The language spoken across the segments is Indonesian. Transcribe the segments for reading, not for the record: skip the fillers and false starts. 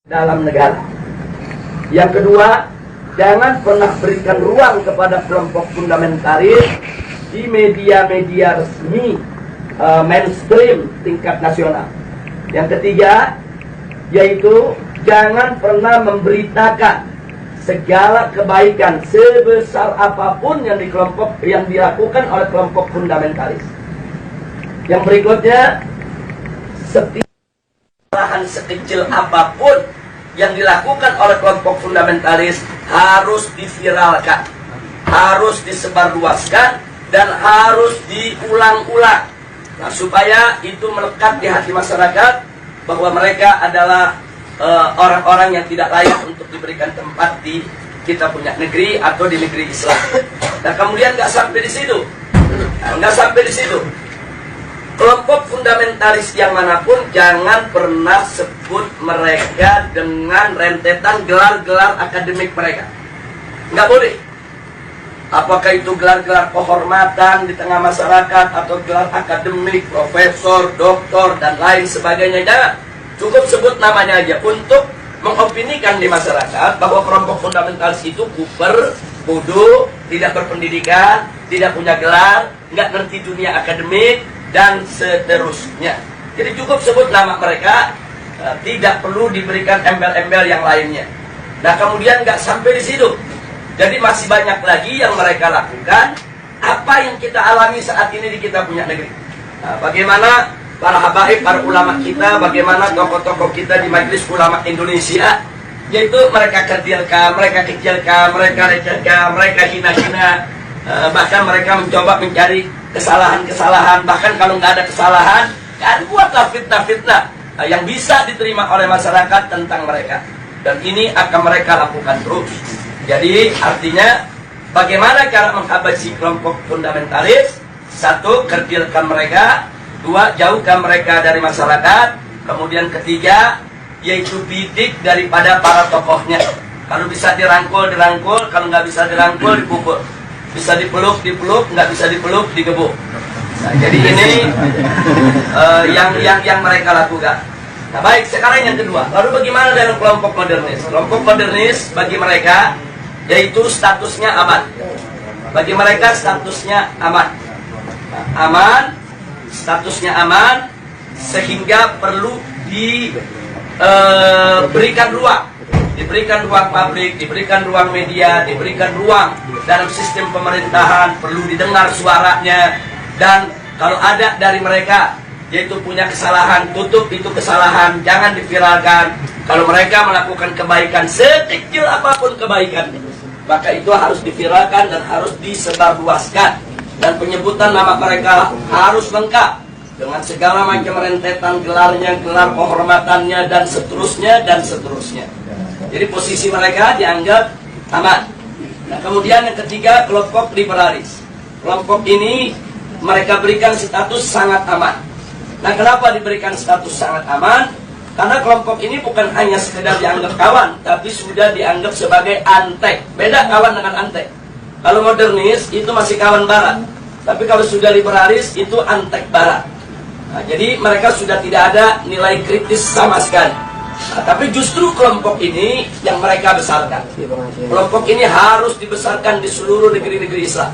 dalam negara. Yang kedua, jangan pernah berikan ruang kepada kelompok fundamentalis di media-media resmi mainstream tingkat nasional. Yang ketiga, yaitu jangan pernah memberitakan segala kebaikan sebesar apapun yang dilakukan oleh kelompok fundamentalis. Yang berikutnya, setiap kesalahan sekecil apapun yang dilakukan oleh kelompok fundamentalis harus diviralkan, harus disebarluaskan, dan harus diulang-ulang. Nah, supaya itu melekat di hati masyarakat bahwa mereka adalah orang-orang yang tidak layak untuk diberikan tempat di kita punya negeri atau di negeri Islam. Nah, kemudian nggak sampai di situ, kelompok fundamentalis yang manapun jangan pernah sebut mereka dengan rentetan gelar-gelar akademik mereka. Nggak boleh. Apakah itu gelar-gelar kehormatan di tengah masyarakat atau gelar akademik, profesor, doktor, dan lain sebagainya. Jangan. Cukup sebut namanya aja untuk mengopinikan di masyarakat bahwa kelompok fundamentalis itu kuper, bodoh, tidak berpendidikan, tidak punya gelar, nggak ngerti dunia akademik, dan seterusnya. Jadi cukup sebut nama mereka, tidak perlu diberikan embel-embel yang lainnya. Nah, kemudian nggak sampai di situ. Jadi masih banyak lagi yang mereka lakukan. Apa yang kita alami saat ini di kita punya negeri. Nah, bagaimana para habaib, para ulama kita, bagaimana tokoh-tokoh kita di Majelis Ulama Indonesia, yaitu mereka kecilkan, mereka recehkan, mereka hina-hina, bahkan mereka mencoba mencari kesalahan-kesalahan, bahkan kalau nggak ada kesalahan, kan buatlah fitnah-fitnah yang bisa diterima oleh masyarakat tentang mereka. Dan ini akan mereka lakukan terus. Jadi artinya bagaimana cara menghabisi kelompok fundamentalis? Satu, kerdilkan mereka. Dua, jauhkan mereka dari masyarakat. Kemudian ketiga, yaitu bidik daripada para tokohnya. Kalau bisa dirangkul, dirangkul. Kalau nggak bisa dirangkul, dipukul. Bisa dipeluk, nggak bisa dipeluk, digebuk. Nah, jadi ini yang mereka lakukan. Nah, baik, sekarang yang kedua. Lalu bagaimana dengan kelompok modernis? Kelompok modernis bagi mereka yaitu statusnya aman. Bagi mereka statusnya aman. Nah, aman, statusnya aman, sehingga perlu diberikan ruang. Diberikan ruang publik, diberikan ruang media, diberikan ruang dalam sistem pemerintahan, perlu didengar suaranya. Dan kalau ada dari mereka yaitu punya kesalahan, tutup itu kesalahan, jangan diviralkan. Kalau mereka melakukan kebaikan, sekecil apapun kebaikan, maka itu harus diviralkan dan harus disebarluaskan. Dan penyebutan nama mereka harus lengkap dengan segala macam rentetan gelarnya, gelar kehormatannya, dan seterusnya, dan seterusnya. Jadi posisi mereka dianggap aman. Nah, kemudian yang ketiga, kelompok liberalis. Kelompok ini mereka berikan status sangat aman. Nah, kenapa diberikan status sangat aman? Karena kelompok ini bukan hanya sekedar dianggap kawan, tapi sudah dianggap sebagai antek. Beda kawan dengan antek. Kalau modernis itu masih kawan barat, tapi kalau sudah liberalis itu antek barat. Nah, jadi mereka sudah tidak ada nilai kritis sama sekali. Nah, tapi justru kelompok ini yang mereka besarkan. Kelompok ini harus dibesarkan di seluruh negeri-negeri Islam.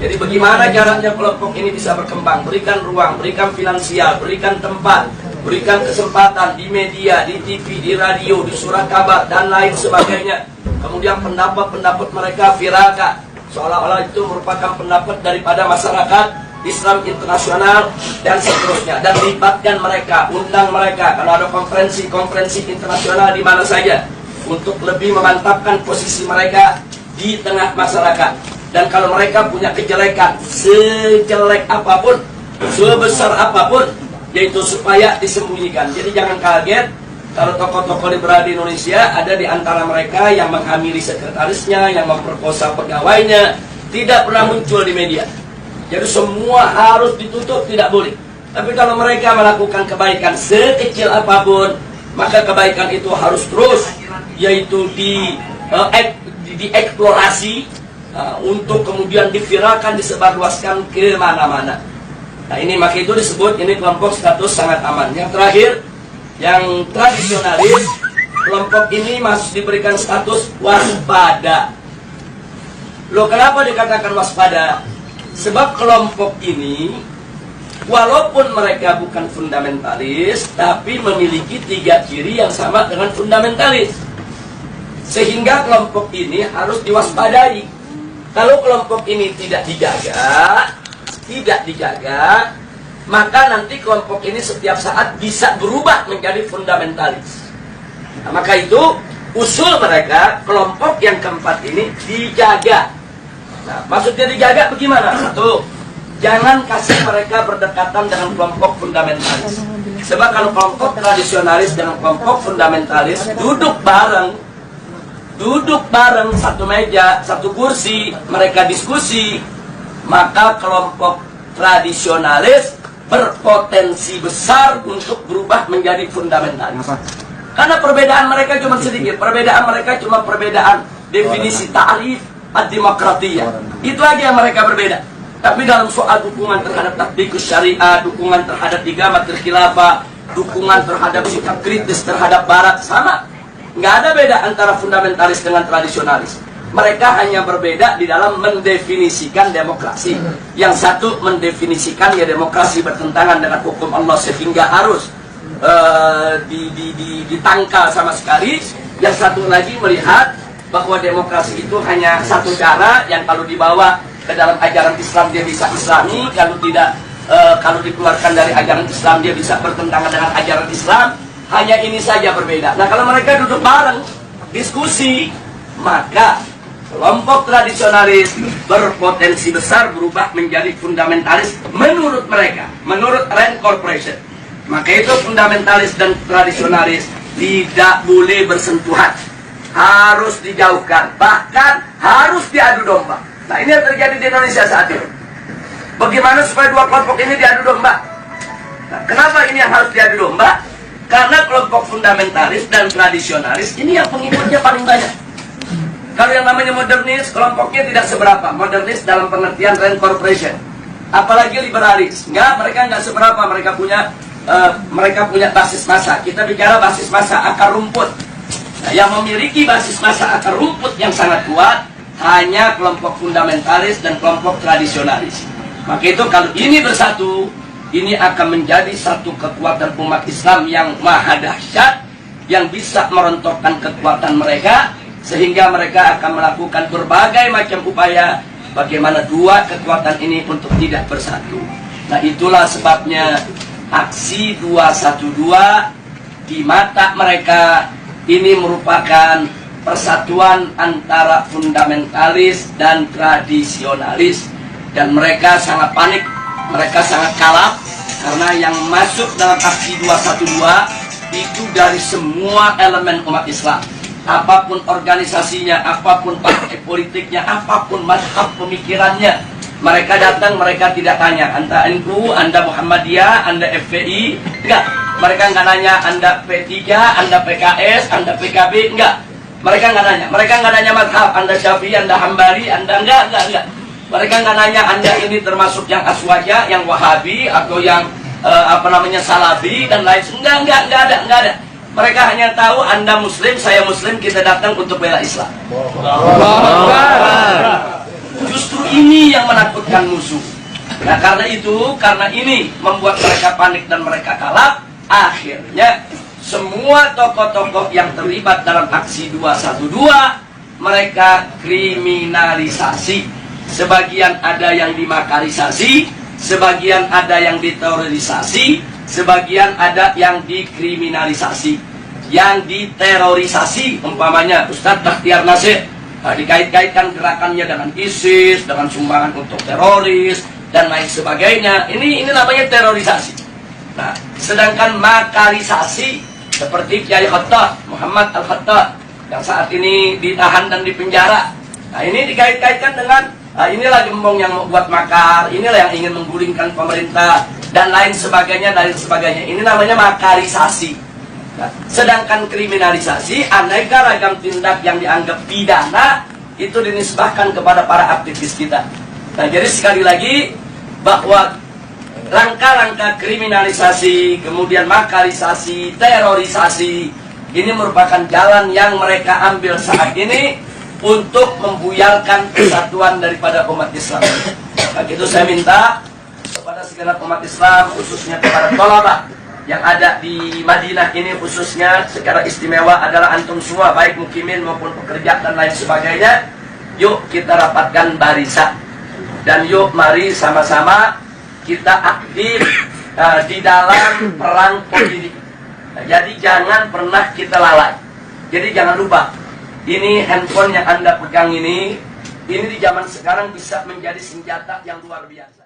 Jadi bagaimana caranya kelompok ini bisa berkembang? Berikan ruang, berikan finansial, berikan tempat, berikan kesempatan di media, di TV, di radio, di surat kabar, dan lain sebagainya. Kemudian pendapat-pendapat mereka viralkan, seolah-olah itu merupakan pendapat daripada masyarakat Islam internasional, dan seterusnya. Dan libatkan mereka, undang mereka kalau ada konferensi-konferensi internasional di mana saja, untuk lebih memantapkan posisi mereka di tengah masyarakat. Dan kalau mereka punya kejelekan, sejelek apapun, sebesar apapun, yaitu supaya disembunyikan. Jadi jangan kaget kalau tokoh-tokoh liberal di Indonesia ada di antara mereka yang menghamili sekretarisnya, yang memperkosa pegawainya, tidak pernah muncul di media. Jadi semua harus ditutup, tidak boleh. Tapi kalau mereka melakukan kebaikan sekecil apapun, maka kebaikan itu harus terus, yaitu dieksplorasi, untuk kemudian diviralkan, disebarluaskan ke mana-mana. Nah, ini maka itu disebut ini kelompok status sangat aman. Yang terakhir, yang tradisionalis, kelompok ini masih diberikan status waspada. Loh, kenapa dikatakan waspada? Sebab kelompok ini walaupun mereka bukan fundamentalis, tapi memiliki 3 ciri yang sama dengan fundamentalis. Sehingga kelompok ini harus diwaspadai. Kalau kelompok ini tidak dijaga, maka nanti kelompok ini setiap saat bisa berubah menjadi fundamentalis. Nah, maka itu usul mereka, kelompok yang keempat ini dijaga. Nah, maksudnya dijaga bagaimana? Satu, jangan kasih mereka berdekatan dengan kelompok fundamentalis. Sebab kalau kelompok tradisionalis dengan kelompok fundamentalis duduk bareng satu meja, satu kursi, mereka diskusi, maka kelompok tradisionalis berpotensi besar untuk berubah menjadi fundamentalis. Karena perbedaan mereka cuma sedikit, perbedaan definisi ta'rif ad-demokratiyah. Itu aja yang mereka berbeda. Tapi dalam soal dukungan terhadap tatbikus syariah, dukungan terhadap igamatul khilafah, dukungan terhadap sikap kritis terhadap barat, sama. Nggak ada beda antara fundamentalis dengan tradisionalis. Mereka hanya berbeda di dalam mendefinisikan demokrasi. Yang satu mendefinisikan ya demokrasi bertentangan dengan hukum Allah sehingga harus ditangkal sama sekali. Yang satu lagi melihat bahwa demokrasi itu hanya satu cara yang kalau dibawa ke dalam ajaran Islam dia bisa islami, kalau tidak, kalau dikeluarkan dari ajaran Islam dia bisa bertentangan dengan ajaran Islam. Hanya ini saja berbeda. Nah, kalau mereka duduk bareng diskusi, maka kelompok tradisionalis berpotensi besar berubah menjadi fundamentalis menurut mereka, menurut Rand Corporation. Maka itu fundamentalis dan tradisionalis tidak boleh bersentuhan, harus dijauhkan, bahkan harus diadu domba. Nah, ini yang terjadi di Indonesia saat ini. Bagaimana supaya dua kelompok ini diadu domba? Nah, kenapa ini yang harus diadu domba? Karena kelompok fundamentalis dan tradisionalis ini yang pengikutnya paling banyak. Kalau yang namanya modernis, kelompoknya tidak seberapa. Modernis dalam pengertian Rand Corporation. Apalagi liberalis. Mereka nggak seberapa. Mereka punya basis massa. Kita bicara basis massa akar rumput. Nah, yang memiliki basis massa akar rumput yang sangat kuat hanya kelompok fundamentalis dan kelompok tradisionalis. Maka itu kalau ini bersatu, ini akan menjadi satu kekuatan umat Islam yang maha dahsyat, yang bisa merontokkan kekuatan mereka, sehingga mereka akan melakukan berbagai macam upaya bagaimana dua kekuatan ini untuk tidak bersatu. Nah, itulah sebabnya aksi 212 di mata mereka ini merupakan persatuan antara fundamentalis dan tradisionalis. Dan mereka sangat panik, mereka sangat kalap, karena yang masuk dalam aksi 212 itu dari semua elemen umat Islam. Apapun organisasinya, apapun partai politiknya, apapun mazhab pemikirannya, mereka datang, mereka tidak tanya Anda NU, Anda Muhammadiyah, Anda FPI, enggak. Mereka nggak nanya Anda P3, Anda PKS, Anda PKB, enggak. Mereka nggak nanya, mazhab, Anda Syafi'i, Anda Hambali, Anda enggak. Mereka nggak nanya Anda ini termasuk yang Aswaja, yang Wahabi, atau yang Salafi dan lain. Enggak ada. Mereka hanya tahu Anda Muslim, saya Muslim, kita datang untuk bela Islam. Justru ini yang menakutkan musuh. Nah, karena ini membuat mereka panik dan mereka kalap. Akhirnya semua tokoh-tokoh yang terlibat dalam aksi 212 mereka kriminalisasi. Sebagian ada yang dimakarisasi, sebagian ada yang diterorisasi, sebagian ada yang dikriminalisasi. Yang diterorisasi umpamanya Ustadz Bakhtiar Nasir, dikait-kaitkan gerakannya dengan ISIS, dengan sumbangan untuk teroris dan lain sebagainya. Ini namanya terorisasi. Nah, sedangkan makarisasi seperti Kiai Khattab, Muhammad Al-Khattab yang saat ini ditahan dan dipenjara. Nah, ini dikait-kaitkan dengan inilah gembong yang membuat makar, inilah yang ingin menggulingkan pemerintah dan lain sebagainya. Ini namanya makarisasi. Nah, sedangkan kriminalisasi, aneka ragam tindak yang dianggap pidana itu dinisbahkan kepada para aktivis kita. Nah, jadi sekali lagi bahwa langkah-langkah kriminalisasi, kemudian makarisasi, terorisasi Ini merupakan jalan yang mereka ambil saat ini untuk membuyarkan persatuan daripada umat Islam. Maka itu saya minta kepada segenap umat Islam, khususnya kepada tolabah yang ada di Madinah ini, khususnya secara istimewa adalah antum semua, baik mukimin maupun pekerja dan lain sebagainya. Yuk kita rapatkan barisan, dan yuk mari sama-sama kita aktif di dalam perang politik. Jadi jangan pernah kita lalai. Jadi jangan lupa, ini handphone yang Anda pegang ini di zaman sekarang bisa menjadi senjata yang luar biasa.